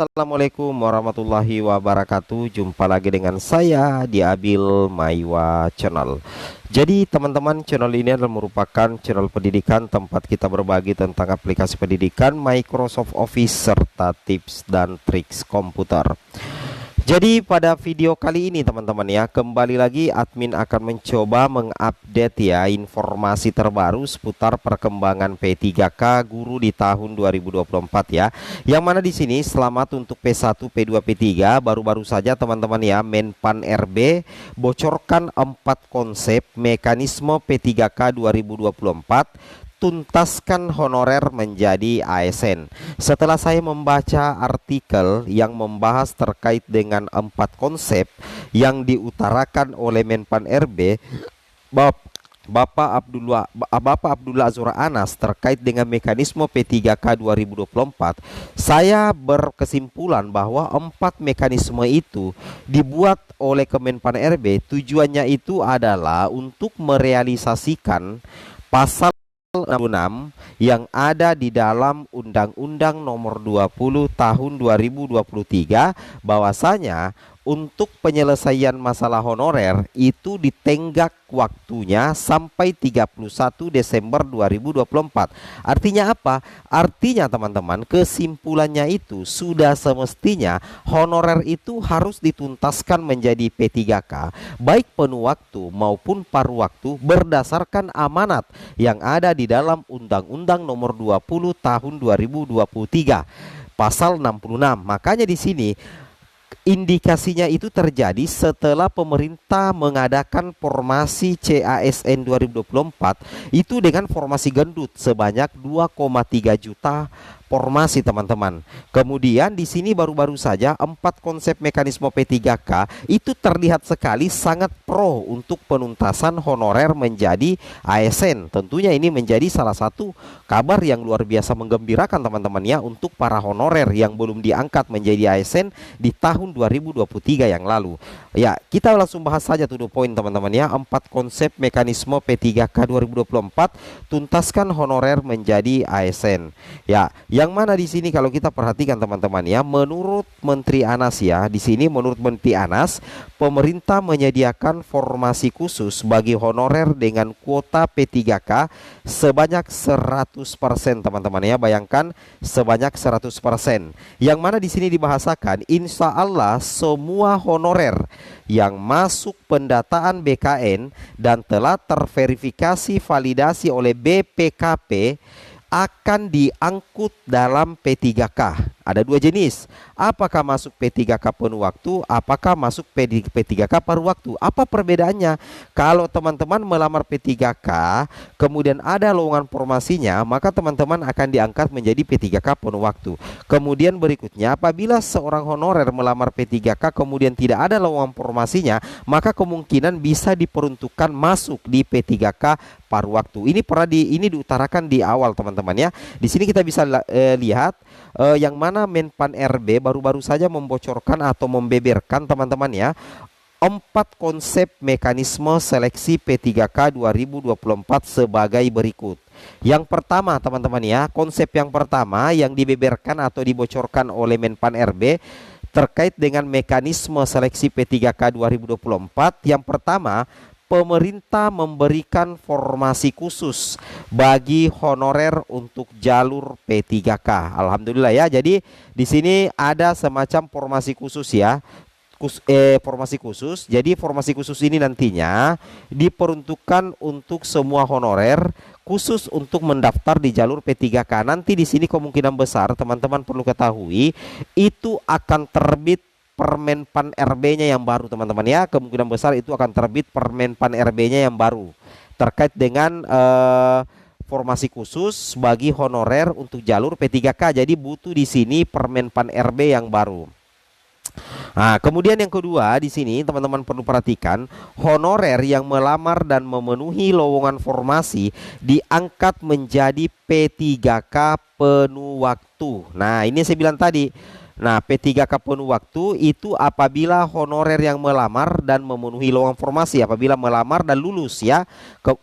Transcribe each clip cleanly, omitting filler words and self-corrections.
Assalamualaikum warahmatullahi wabarakatuh. Jumpa lagi dengan saya di Abil Maiwa Channel. Jadi teman-teman, channel ini adalah merupakan channel pendidikan tempat kita berbagi tentang aplikasi pendidikan, Microsoft Office, serta tips dan triks komputer. Jadi pada video kali ini teman-teman ya, kembali lagi admin akan mencoba mengupdate ya informasi terbaru seputar perkembangan P3K guru di tahun 2024 ya. Yang mana di sini selamat untuk P1, P2, P3 baru-baru saja teman-teman ya, Menpan RB bocorkan 4 konsep mekanisme P3K 2024, tuntaskan honorer menjadi ASN. Setelah saya membaca artikel yang membahas terkait dengan 4 konsep yang diutarakan oleh Menpan RB, Bapak Abdullah Azwar Anas terkait dengan mekanisme P3K 2024, saya berkesimpulan bahwa 4 mekanisme itu dibuat oleh Kemenpan RB. Tujuannya itu adalah untuk merealisasikan pasal 66 yang ada di dalam Undang-Undang Nomor 20 Tahun 2023, bahwasanya untuk penyelesaian masalah honorer itu ditenggak waktunya sampai 31 Desember 2024. Artinya apa? Artinya teman-teman, kesimpulannya itu sudah semestinya honorer itu harus dituntaskan menjadi P3K baik penuh waktu maupun paruh waktu berdasarkan amanat yang ada di dalam Undang-Undang Nomor 20 Tahun 2023 pasal 66. Makanya di sini indikasinya itu terjadi setelah pemerintah mengadakan formasi CASN 2024 itu dengan formasi gendut sebanyak 2,3 juta formasi teman-teman. Kemudian di sini baru-baru saja 4 konsep mekanisme P3K itu terlihat sekali sangat pro untuk penuntasan honorer menjadi ASN. Tentunya ini menjadi salah satu kabar yang luar biasa menggembirakan teman-teman ya, untuk para honorer yang belum diangkat menjadi ASN di tahun 2023 yang lalu. Ya, kita langsung bahas saja to the point teman-teman ya. 4 konsep mekanisme P3K 2024, tuntaskan honorer menjadi ASN. Ya, yang mana di sini kalau kita perhatikan teman-teman ya, menurut Menteri Anas ya, di sini menurut Menteri Anas, pemerintah menyediakan formasi khusus bagi honorer dengan kuota P3K sebanyak 100% teman-teman ya. Bayangkan sebanyak 100%. Yang mana di sini dibahasakan insya Allah semua honorer yang masuk pendataan BKN dan telah terverifikasi validasi oleh BPKP akan diangkut dalam P3K. Ada 2 jenis. Apakah masuk P3K penuh waktu, apakah masuk P3K paruh waktu. Apa perbedaannya? Kalau teman-teman melamar P3K kemudian ada lowongan formasinya, maka teman-teman akan diangkat menjadi P3K penuh waktu. Kemudian berikutnya, apabila seorang honorer melamar P3K kemudian tidak ada lowongan formasinya, maka kemungkinan bisa diperuntukkan masuk di P3K paruh waktu. Ini diutarakan di awal teman-teman ya. Di sini kita bisa lihat yang mana Menpan RB baru-baru saja membocorkan atau membeberkan teman-teman ya, 4 konsep mekanisme seleksi P3K 2024 sebagai berikut. Yang pertama teman-teman ya, konsep yang pertama yang dibeberkan atau dibocorkan oleh Menpan RB terkait dengan mekanisme seleksi P3K 2024. Yang pertama, pemerintah memberikan formasi khusus bagi honorer untuk jalur P3K. Alhamdulillah ya. Jadi di sini ada semacam formasi khusus ya. Formasi khusus. Jadi formasi khusus ini nantinya diperuntukkan untuk semua honorer khusus untuk mendaftar di jalur P3K. Nanti di sini kemungkinan besar teman-teman perlu ketahui itu akan terbit Permenpan RB-nya yang baru teman-teman ya. Kemungkinan besar itu akan terbit Permenpan RB-nya yang baru terkait dengan formasi khusus bagi honorer untuk jalur P3K. Jadi butuh di sini Permenpan RB yang baru. Nah, kemudian yang kedua di sini teman-teman perlu perhatikan, honorer yang melamar dan memenuhi lowongan formasi diangkat menjadi P3K penuh waktu. Nah, ini saya bilang tadi, Nah, P3K penuh waktu itu apabila honorer yang melamar dan memenuhi lowongan formasi, apabila melamar dan lulus ya,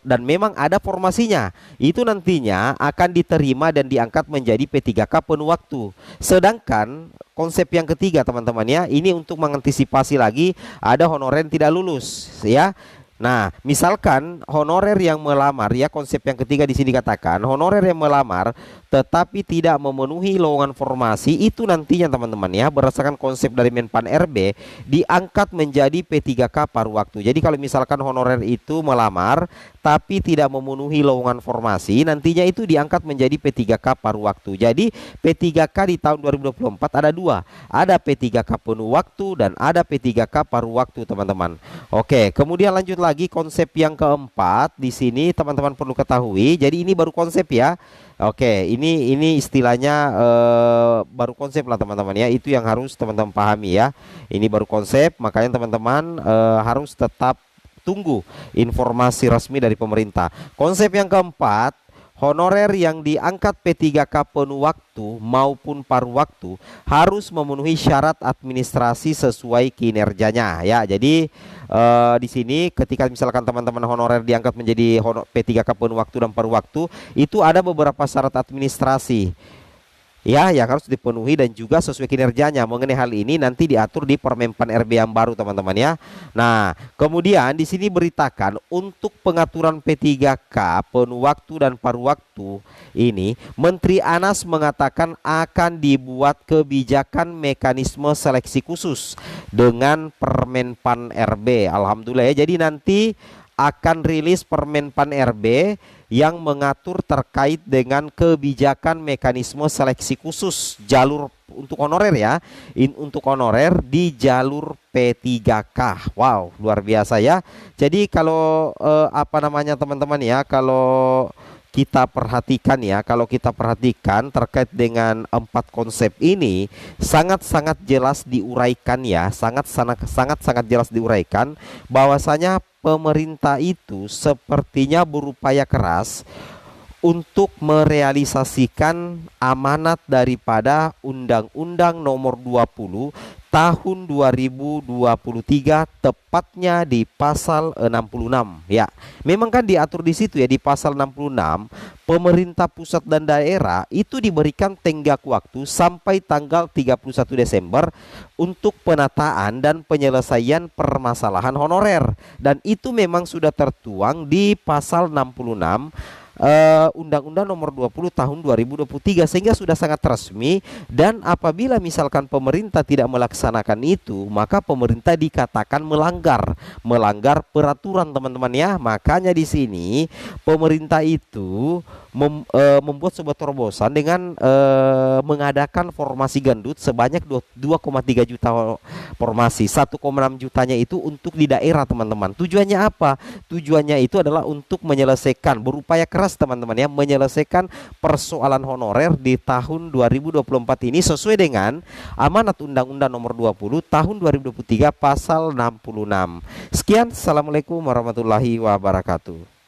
dan memang ada formasinya, itu nantinya akan diterima dan diangkat menjadi P3K penuh waktu. Sedangkan konsep yang ketiga teman-teman ya, ini untuk mengantisipasi lagi ada honorer yang tidak lulus ya. Nah, misalkan honorer yang melamar ya, konsep yang ketiga di sini katakan honorer yang melamar tetapi tidak memenuhi lowongan formasi, itu nantinya teman-teman ya, berdasarkan konsep dari Menpan RB diangkat menjadi P3K paruh waktu. Jadi kalau misalkan honorer itu melamar tapi tidak memenuhi lowongan formasi, nantinya itu diangkat menjadi P3K paruh waktu. Jadi P3K di tahun 2024 ada dua, ada P3K penuh waktu dan ada P3K paruh waktu teman-teman. Oke, kemudian lanjut lagi konsep yang keempat di sini teman-teman perlu ketahui. Jadi ini baru konsep ya. Oke, ini istilahnya baru konsep lah teman-teman ya. Itu yang harus teman-teman pahami ya. Ini baru konsep, makanya teman-teman harus tetap tunggu informasi resmi dari pemerintah. Konsep yang keempat, honorer yang diangkat P3K penuh waktu maupun paruh waktu harus memenuhi syarat administrasi sesuai kinerjanya ya. Jadi di sini ketika misalkan teman-teman honorer diangkat menjadi P3K penuh waktu dan paruh waktu, itu ada beberapa syarat administrasi ya yang harus dipenuhi dan juga sesuai kinerjanya. Mengenai hal ini nanti diatur di Permenpan RB yang baru teman-teman ya. Nah, kemudian di sini beritakan untuk pengaturan P3K penuh waktu dan paruh waktu ini, Menteri Anas mengatakan akan dibuat kebijakan mekanisme seleksi khusus dengan Permenpan RB. Alhamdulillah ya. Jadi nanti akan rilis Permenpan RB yang mengatur terkait dengan kebijakan mekanisme seleksi khusus jalur untuk honorer ya. Untuk honorer di jalur P3K. Wow, luar biasa ya. Jadi kalau apa namanya teman-teman ya, kalau kita perhatikan ya, kalau kita perhatikan terkait dengan empat konsep ini sangat-sangat jelas diuraikan ya, sangat-sangat jelas diuraikan bahwasanya pemerintah itu sepertinya berupaya keras untuk merealisasikan amanat daripada Undang-Undang Nomor 20 Tahun 2023, tepatnya di pasal 66 ya. Memang kan diatur di situ ya, di pasal 66 pemerintah pusat dan daerah itu diberikan tenggat waktu sampai tanggal 31 Desember untuk penataan dan penyelesaian permasalahan honorer, dan itu memang sudah tertuang di pasal 66 Undang-Undang Nomor 20 Tahun 2023, sehingga sudah sangat resmi. Dan apabila misalkan pemerintah tidak melaksanakan itu, maka pemerintah dikatakan melanggar peraturan teman-teman ya. Makanya di sini pemerintah itu membuat sebuah terobosan dengan mengadakan formasi gendut sebanyak 2,3 juta formasi. 1,6 jutanya itu untuk di daerah teman-teman. Tujuannya apa? Tujuannya itu adalah untuk menyelesaikan, berupaya keras teman-teman ya, menyelesaikan persoalan honorer di tahun 2024 ini sesuai dengan amanat Undang-Undang Nomor 20 Tahun 2023 pasal 66. Sekian, assalamualaikum warahmatullahi wabarakatuh.